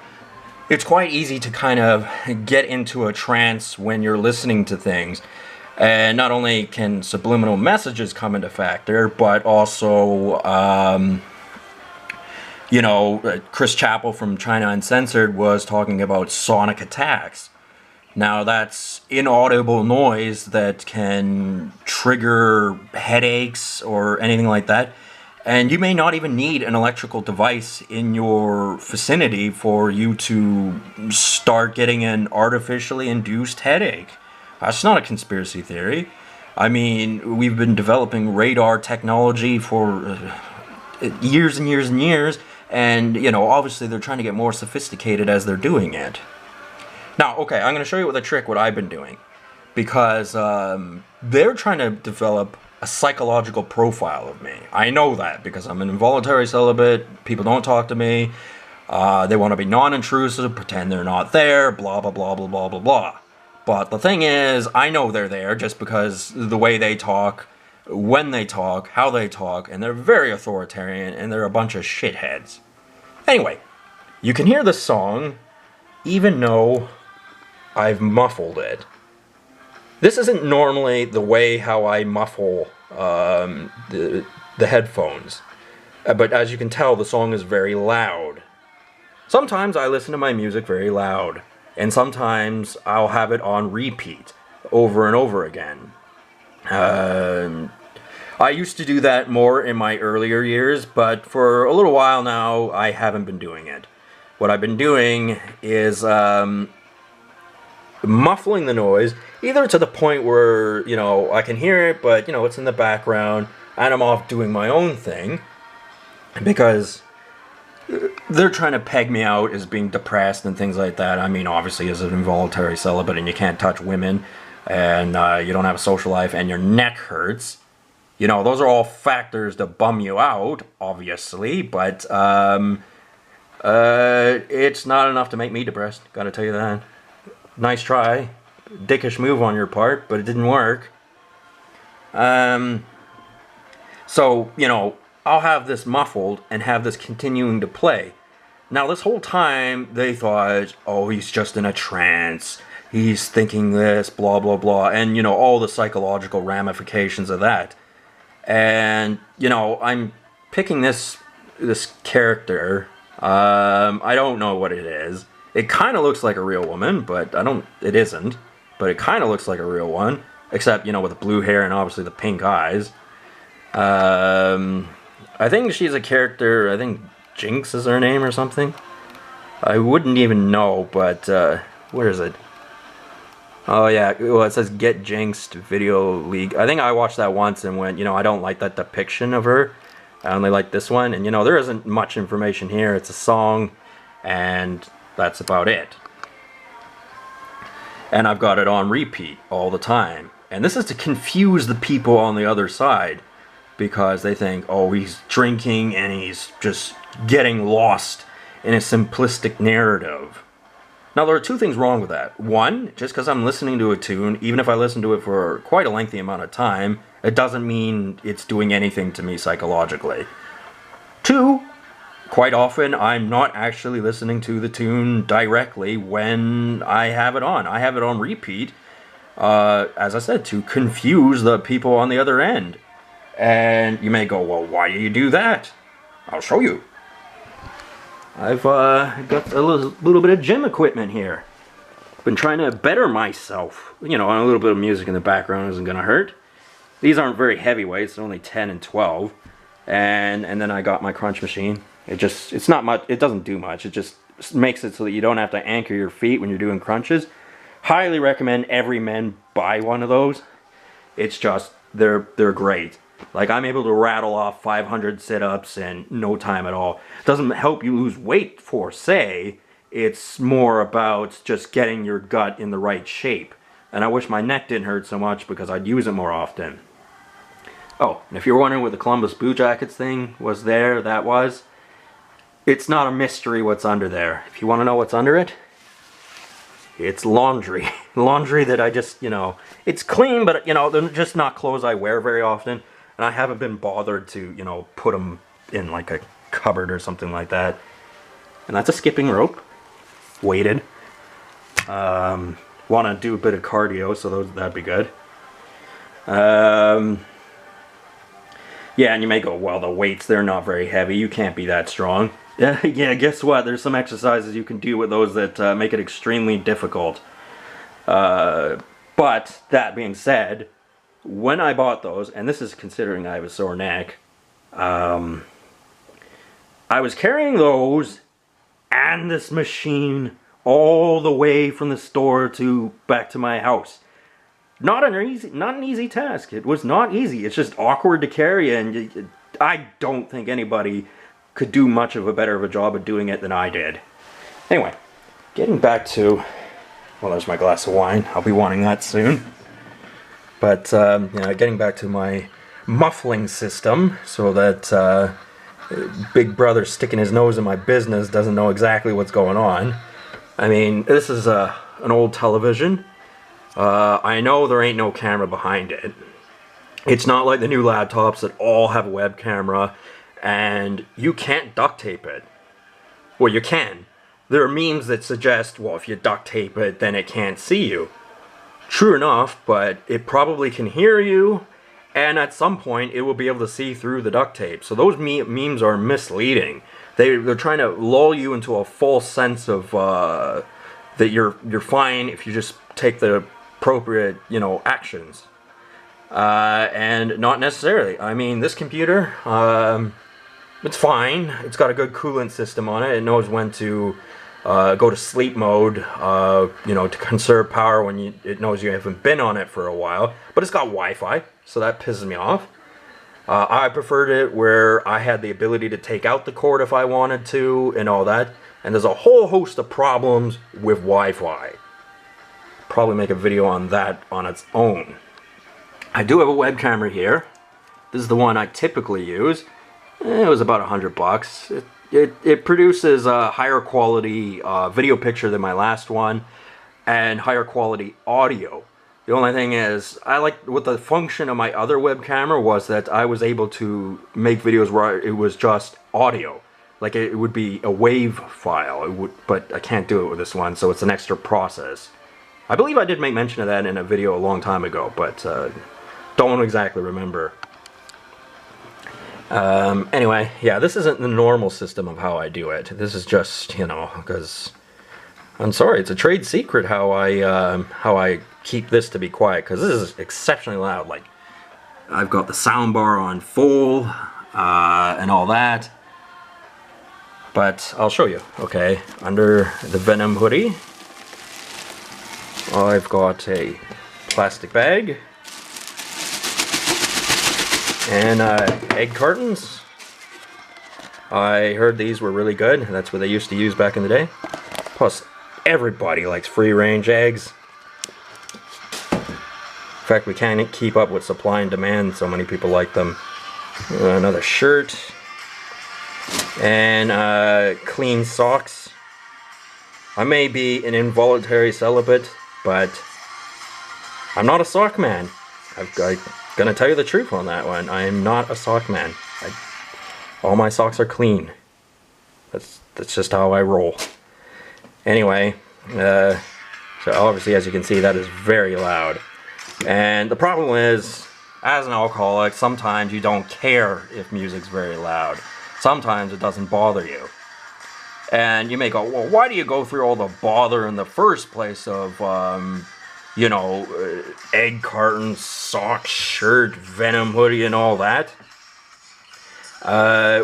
Speaker 1: it's quite easy to kind of get into a trance when you're listening to things. And not only can subliminal messages come into factor, but also, you know, Chris Chappell from China Uncensored was talking about sonic attacks. Now, that's inaudible noise that can trigger headaches or anything like that. And you may not even need an electrical device in your vicinity for you to start getting an artificially induced headache. That's not a conspiracy theory. I mean, we've been developing radar technology for years and years and years, and, you know, obviously they're trying to get more sophisticated as they're doing it. Now, okay, I'm going to show you what I've been doing, because they're trying to develop a psychological profile of me. I know that because I'm an involuntary celibate, people don't talk to me, they want to be non-intrusive, pretend they're not there, blah, blah, blah, blah, blah, blah, blah. But the thing is, I know they're there just because the way they talk, when they talk, how they talk, and they're very authoritarian, and they're a bunch of shitheads. Anyway, you can hear the song, even though I've muffled it. This isn't normally the way how I muffle the headphones, but as you can tell, the song is very loud. Sometimes I listen to my music very loud, and sometimes I'll have it on repeat over and over again. I used to do that more in my earlier years, but for a little while now, I haven't been doing it. What I've been doing is
Speaker 2: muffling the noise, either to the point where, you know, I can hear it, but, you know, it's in the background, and I'm off doing my own thing, because they're trying to peg me out as being depressed and things like that. I mean, obviously, as an involuntary celibate, and you can't touch women, and you don't have a social life, and your neck hurts. You know, those are all factors to bum you out, obviously, but it's not enough to make me depressed, gotta tell you that. Nice try. Dickish move on your part, but it didn't work. So, you know, I'll have this muffled and have this continuing to play. Now, this whole time, they thought, oh, he's just in a trance. He's thinking this, blah, blah, blah. And, you know, all the psychological ramifications of that. And, you know, I'm picking this character. I don't know what it is. It kind of looks like a real woman, but it isn't. But it kind of looks like a real one. Except, you know, with the blue hair and obviously the pink eyes. I think she's a character, I think Jinx is her name or something. I wouldn't even know, but, where is it? Oh yeah, well it says Get Jinxed Video League. I think I watched that once and went, you know, I don't like that depiction of her. I only like this one, and you know, there isn't much information here. It's a song, and that's about it. And I've got it on repeat all the time. And this is to confuse the people on the other side, because they think, oh, he's drinking and he's just getting lost in a simplistic narrative. Now, there are two things wrong with that. One, just because I'm listening to a tune, even if I listen to it for quite a lengthy amount of time, it doesn't mean it's doing anything to me psychologically. Two, quite often I'm not actually listening to the tune directly when I have it on. I have it on repeat, as I said, to confuse the people on the other end. And you may go, well, why do you do that? I'll show you. I've got a little bit of gym equipment here. Been trying to better myself. You know, a little bit of music in the background isn't going to hurt. These aren't very heavy weights, they're only 10 and 12. And then I got my crunch machine. It's not much, it doesn't do much. It just makes it so that you don't have to anchor your feet when you're doing crunches. Highly recommend every man buy one of those. It's just, they're great. Like, I'm able to rattle off 500 sit-ups in no time at all. It doesn't help you lose weight, for say. It's more about just getting your gut in the right shape. And I wish my neck didn't hurt so much because I'd use it more often. Oh, and if you're wondering what the Columbus Blue Jackets thing was there, that was. It's not a mystery what's under there. If you want to know what's under it, it's laundry. Laundry that I just, you know, it's clean, but, you know, they're just not clothes I wear very often. And I haven't been bothered to, you know, put them in like a cupboard or something like that. And that's a skipping rope. Weighted. Want to do a bit of cardio, so that'd be good. Yeah, and you may go, well, the weights, they're not very heavy. You can't be that strong. Yeah, guess what? There's some exercises you can do with those that make it extremely difficult. But that being said, when I bought those, and this is considering I have a sore neck, I was carrying those and this machine all the way from the store to back to my house. Not an easy task. It was not easy. It's just awkward to carry, and I don't think anybody could do much of a job of doing it than I did. Anyway, getting back to, well, there's my glass of wine. I'll be wanting that soon. But, you know, getting back to my muffling system so that Big Brother sticking his nose in my business doesn't know exactly what's going on. I mean, this is an old television. I know there ain't no camera behind it. It's not like the new laptops that all have a web camera, and you can't duct tape it. Well, you can. There are memes that suggest, well, if you duct tape it, then it can't see you. True enough, but it probably can hear you, and at some point it will be able to see through the duct tape. So those memes are misleading. They're trying to lull you into a false sense of that you're fine if you just take the appropriate, you know, actions. And not necessarily. I mean, this computer, it's fine. It's got a good coolant system on it. It knows when to go to sleep mode, you know, to conserve power when it knows you haven't been on it for a while. But it's got Wi-Fi, so that pisses me off. I preferred it where I had the ability to take out the cord if I wanted to and all that. And there's a whole host of problems with Wi-Fi. Probably make a video on that on its own. I do have a web camera here. This is the one I typically use. It was about $100. It produces a higher quality video picture than my last one and higher quality audio. The only thing is, I like what the function of my other web camera was that I was able to make videos where it was just audio. Like it would be a WAV file, but I can't do it with this one, so it's an extra process. I believe I did make mention of that in a video a long time ago, but don't exactly remember. Anyway, yeah, this isn't the normal system of how I do it. This is just, you know, because I'm sorry, it's a trade secret how I keep this to be quiet, because this is exceptionally loud. Like, I've got the sound bar on full and all that. But I'll show you. Okay, under the Venom hoodie, I've got a plastic bag and egg cartons. I heard these were really good. That's what they used to use back in the day. Plus, everybody likes free-range eggs. In fact, we can't keep up with supply and demand. So many people like them. Another shirt. And clean socks. I may be an involuntary celibate, but I'm not a sock man. I'm gonna tell you the truth on that one. I am not a sock man. All my socks are clean. That's just how I roll. Anyway, so obviously, as you can see, that is very loud. And the problem is, as an alcoholic, sometimes you don't care if music's very loud. Sometimes it doesn't bother you. And you may go, well, why do you go through all the bother in the first place of, you know, egg carton, sock, shirt, Venom hoodie, and all that?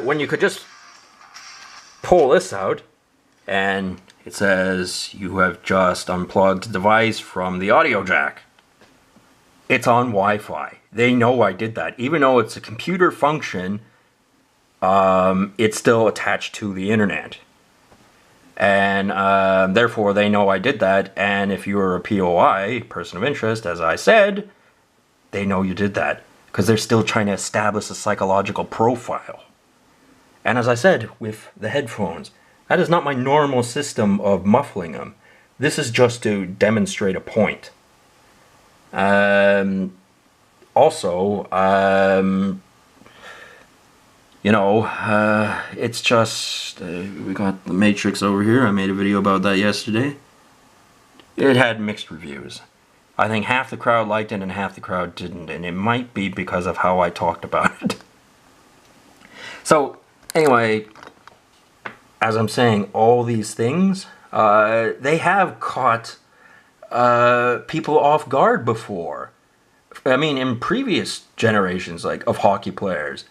Speaker 2: When you could just pull this out, and it says you have just unplugged the device from the audio jack. It's on Wi-Fi. They know I did that. Even though it's a computer function, it's still attached to the internet. And therefore they know I did that, and if you're a POI, person of interest, as I said, they know you did that, because they're still trying to establish a psychological profile. And as I said, with the headphones, that is not my normal system of muffling them. This is just to demonstrate a point. Also, you know, it's just, we got The Matrix over here. I made a video about that yesterday. It had mixed reviews. I think half the crowd liked it and half the crowd didn't, and it might be because of how I talked about it. So, anyway, as I'm saying, all these things, they have caught people off guard before. I mean, in previous generations, like, of hockey players.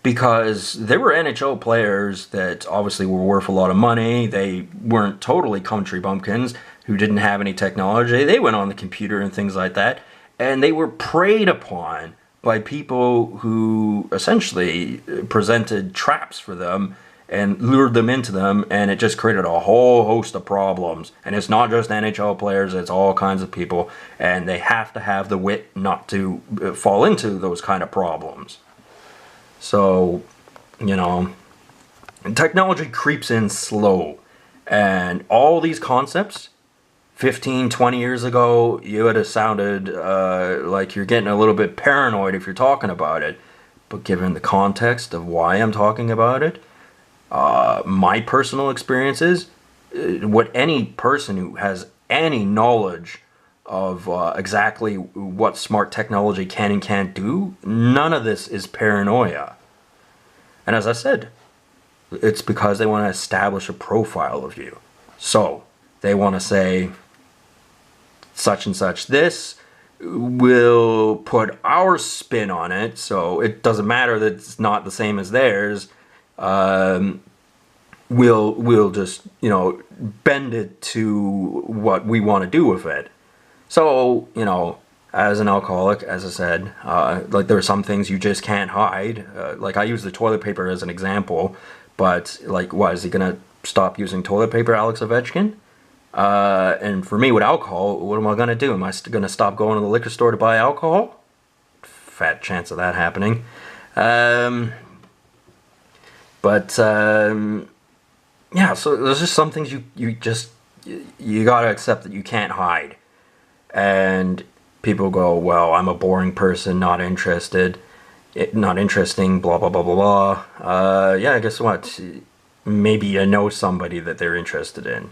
Speaker 2: Because there were NHL players that obviously were worth a lot of money. They weren't totally country bumpkins who didn't have any technology. They went on the computer and things like that. And they were preyed upon by people who essentially presented traps for them and lured them into them. And it just created a whole host of problems. And it's not just NHL players, it's all kinds of people. And they have to have the wit not to fall into those kind of problems. So, you know, technology creeps in slow, and all these concepts, 15, 20 years ago, you would have sounded like you're getting a little bit paranoid if you're talking about it. But given the context of why I'm talking about it, my personal experiences, what any person who has any knowledge of exactly what smart technology can and can't do, none of this is paranoia. And as I said, it's because they want to establish a profile of you. So, they want to say, such and such this, will put our spin on it, so it doesn't matter that it's not the same as theirs. we'll just, you know, bend it to what we want to do with it. So, you know, as an alcoholic, as I said, like there are some things you just can't hide. Like I use the toilet paper as an example, but like, what, is he gonna stop using toilet paper, Alex Ovechkin? And for me with alcohol, what am I gonna do? Am I gonna stop going to the liquor store to buy alcohol? Fat chance of that happening. Yeah, so there's just some things you gotta accept that you can't hide. And people go, well, I'm a boring person, not interested, not interesting, blah blah blah blah blah. Yeah, guess what? Maybe you know somebody that they're interested in.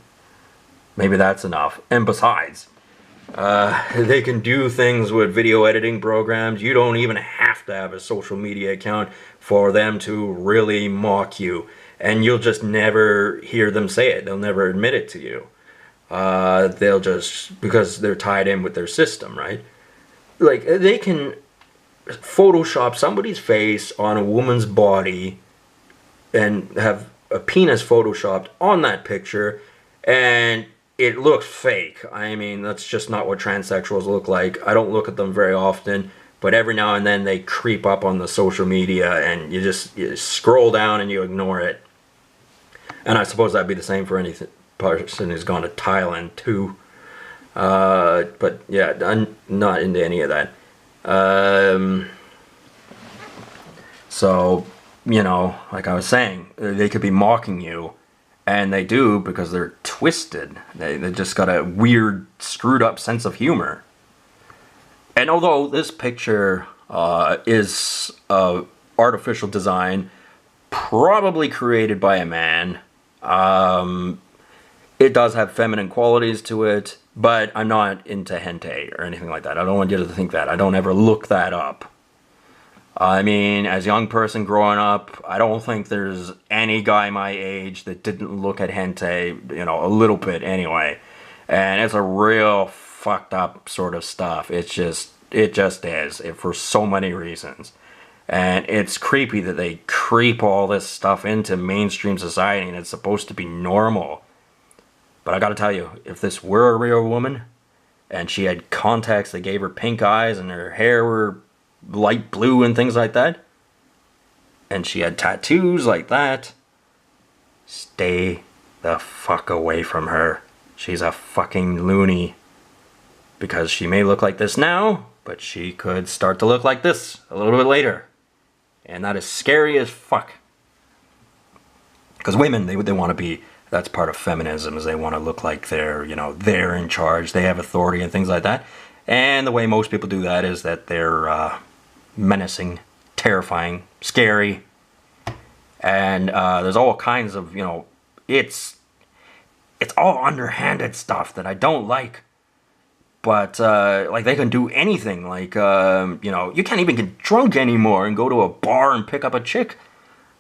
Speaker 2: Maybe that's enough. And besides, they can do things with video editing programs. You don't even have to have a social media account for them to really mock you. And you'll just never hear them say it. They'll never admit it to you. They'll just, because they're tied in with their system, right? Like, they can Photoshop somebody's face on a woman's body and have a penis photoshopped on that picture, and it looks fake. I mean, that's just not what transsexuals look like. I don't look at them very often, but every now and then they creep up on the social media, and you scroll down and you ignore it. And I suppose that'd be the same for any person who's gone to Thailand too. But yeah, I'm not into any of that. So, you know, like I was saying, they could be mocking you, and they do because they're twisted. They just got a weird, screwed up sense of humor. And although this picture is artificial design, probably created by a man, it does have feminine qualities to it, but I'm not into hentai or anything like that. I don't want you to think that. I don't ever look that up. I mean, as a young person growing up, I don't think there's any guy my age that didn't look at hentai, you know, a little bit anyway. And it's a real fucked up sort of stuff. It just is, for so many reasons. And it's creepy that they creep all this stuff into mainstream society and it's supposed to be normal. But I gotta tell you, if this were a real woman, and she had contacts that gave her pink eyes and her hair were light blue and things like that, and she had tattoos like that, stay the fuck away from her. She's a fucking loony. Because she may look like this now, but she could start to look like this a little bit later. And that is scary as fuck. Because women, they want to be, that's part of feminism, is they want to look like they're, you know, they're in charge, they have authority and things like that. And the way most people do that is that they're menacing, terrifying, scary. And there's all kinds of, you know, it's all underhanded stuff that I don't like. But, like, they can do anything. Like, you know, you can't even get drunk anymore and go to a bar and pick up a chick.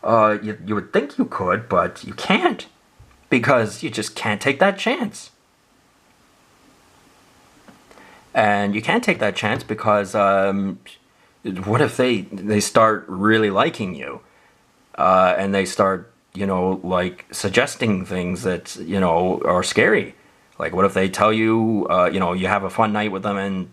Speaker 2: You would think you could, but you can't. Because you just can't take that chance. And you can't take that chance because, what if they start really liking you? And they start, you know, like, suggesting things that, you know, are scary. Like, what if they tell you, you know, you have a fun night with them and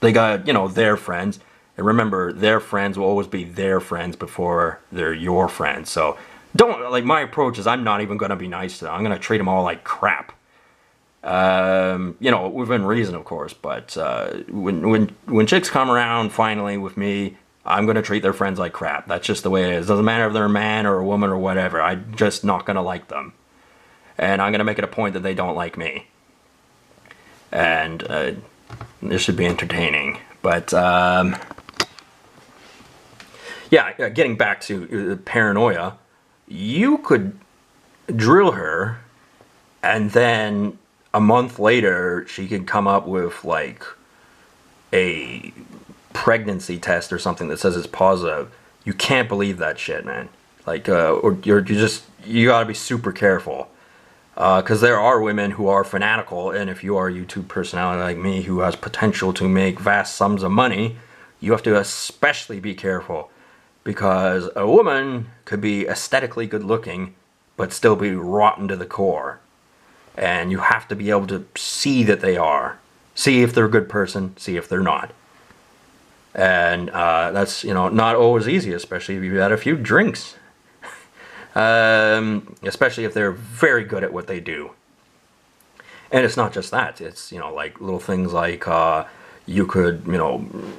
Speaker 2: they got, you know, their friends. And remember, their friends will always be their friends before they're your friends. So, don't, like, my approach is I'm not even going to be nice to them. I'm going to treat them all like crap. You know, within reason, of course. But when chicks come around finally with me, I'm going to treat their friends like crap. That's just the way it is. Doesn't matter if they're a man or a woman or whatever. I'm just not going to like them. And I'm going to make it a point that they don't like me. And this should be entertaining. But, yeah, getting back to paranoia, you could drill her, and then a month later, she could come up with, like, a pregnancy test or something that says it's positive. You can't believe that shit, man. Like, or you gotta be super careful. Because there are women who are fanatical, and if you are a YouTube personality like me who has potential to make vast sums of money, you have to especially be careful. because a woman could be aesthetically good looking, but still be rotten to the core. And you have to be able to see that they are. See if they're a good person, see if they're not. And that's, not always easy, especially if you've had a few drinks. Especially if they're very good at what they do. And it's not just that. It's, like little things like you could,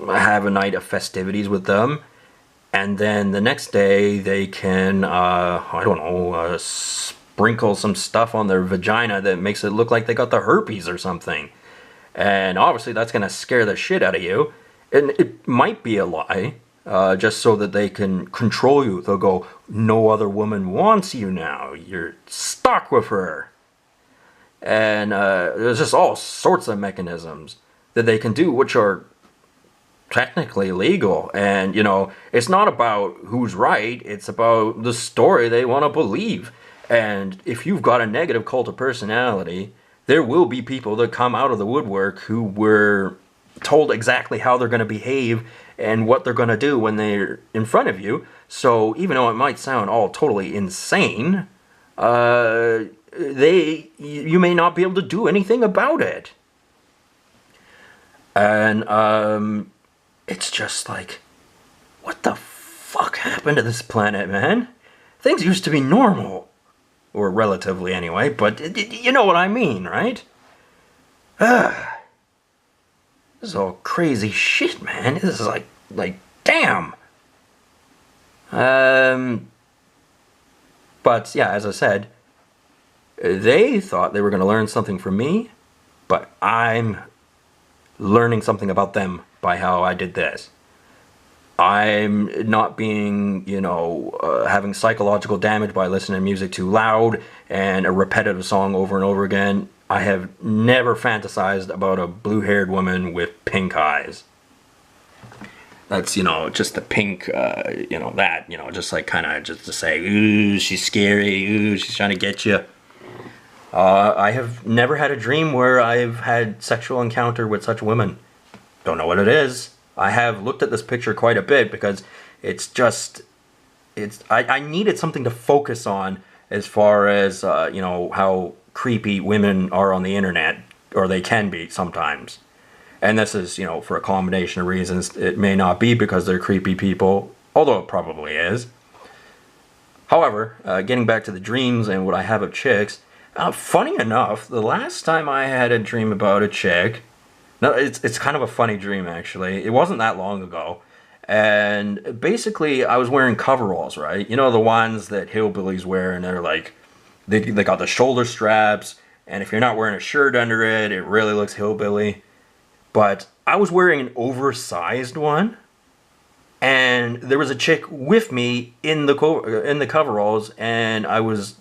Speaker 2: have a night of festivities with them. And then the next day they can, sprinkle some stuff on their vagina that makes it look like they got the herpes or something. And obviously that's going to scare the shit out of you. And it might be a lie, just so that they can control you. They'll go, no other woman wants you now. You're stuck with her. And there's just all sorts of mechanisms that they can do, which are technically legal. And, it's not about who's right. It's about the story they want to believe. And if you've got a negative cult of personality, there will be people that come out of the woodwork who were told exactly how they're going to behave and what they're going to do when they're in front of you. So even though it might sound all totally insane, you may not be able to do anything about it. And it's just like, what the fuck happened to this planet, man? Things used to be normal. Or relatively anyway, but you know what I mean, right? This is all crazy shit, man. This is like damn. But yeah, as I said, they thought they were going to learn something from me, but I'm learning something about them by how I did this. I'm not being, having psychological damage by listening to music too loud and a repetitive song over and over again. I have never fantasized about a blue-haired woman with pink eyes. That's, just the pink, just like kind of just to say, ooh, she's scary, ooh, she's trying to get you. I have never had a dream where I've had sexual encounter with such women. Don't know what it is. I have looked at this picture quite a bit because I needed something to focus on as far as, how creepy women are on the internet, or they can be sometimes. And this is, for a combination of reasons. It may not be because they're creepy people, although it probably is. However, getting back to the dreams and what I have of chicks, funny enough, the last time I had a dream about a chick, no, it's kind of a funny dream, actually. It wasn't that long ago. And basically, I was wearing coveralls, right? The ones that hillbillies wear, and they're like, they got the shoulder straps, and if you're not wearing a shirt under it, it really looks hillbilly. But I was wearing an oversized one, and there was a chick with me in the coveralls, and I was,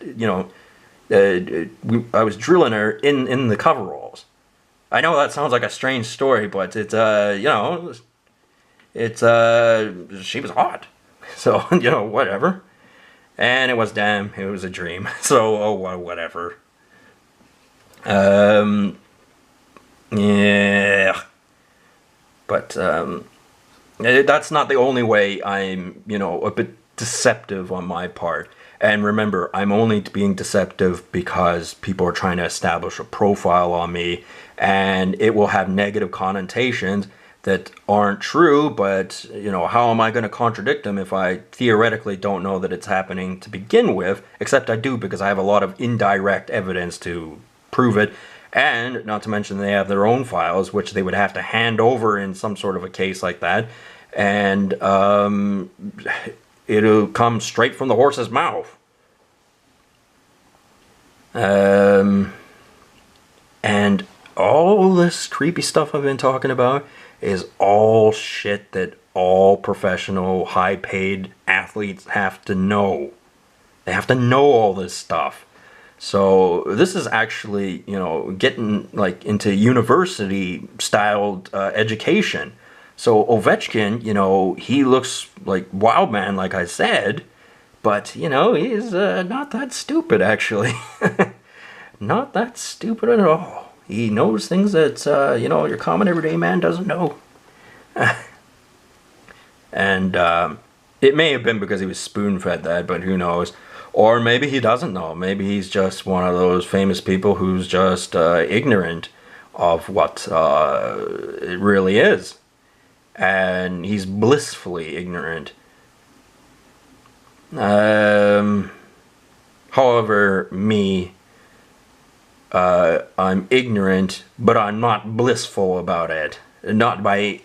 Speaker 2: I was drilling her in the coveralls. I know that sounds like a strange story, but it's, she was hot. So, whatever. And it was a dream. So, oh, well, whatever. Yeah. But, that's not the only way I'm, a bit deceptive on my part. And remember, I'm only being deceptive because people are trying to establish a profile on me, and it will have negative connotations that aren't true, but, how am I going to contradict them if I theoretically don't know that it's happening to begin with? Except I do, because I have a lot of indirect evidence to prove it, and not to mention they have their own files, which they would have to hand over in some sort of a case like that, and it'll come straight from the horse's mouth. And all this creepy stuff I've been talking about is all shit that all professional, high-paid athletes have to know. They have to know all this stuff. So this is actually, getting into university-styled education. So Ovechkin, he looks like wild man, like I said, but, he's not that stupid, actually. Not that stupid at all. He knows things that, your common everyday man doesn't know. And, It may have been because he was spoon-fed that, but who knows? Or maybe he doesn't know. Maybe he's just one of those famous people who's just ignorant of what it really is. And he's blissfully ignorant. However, me, I'm ignorant, but I'm not blissful about it. Not by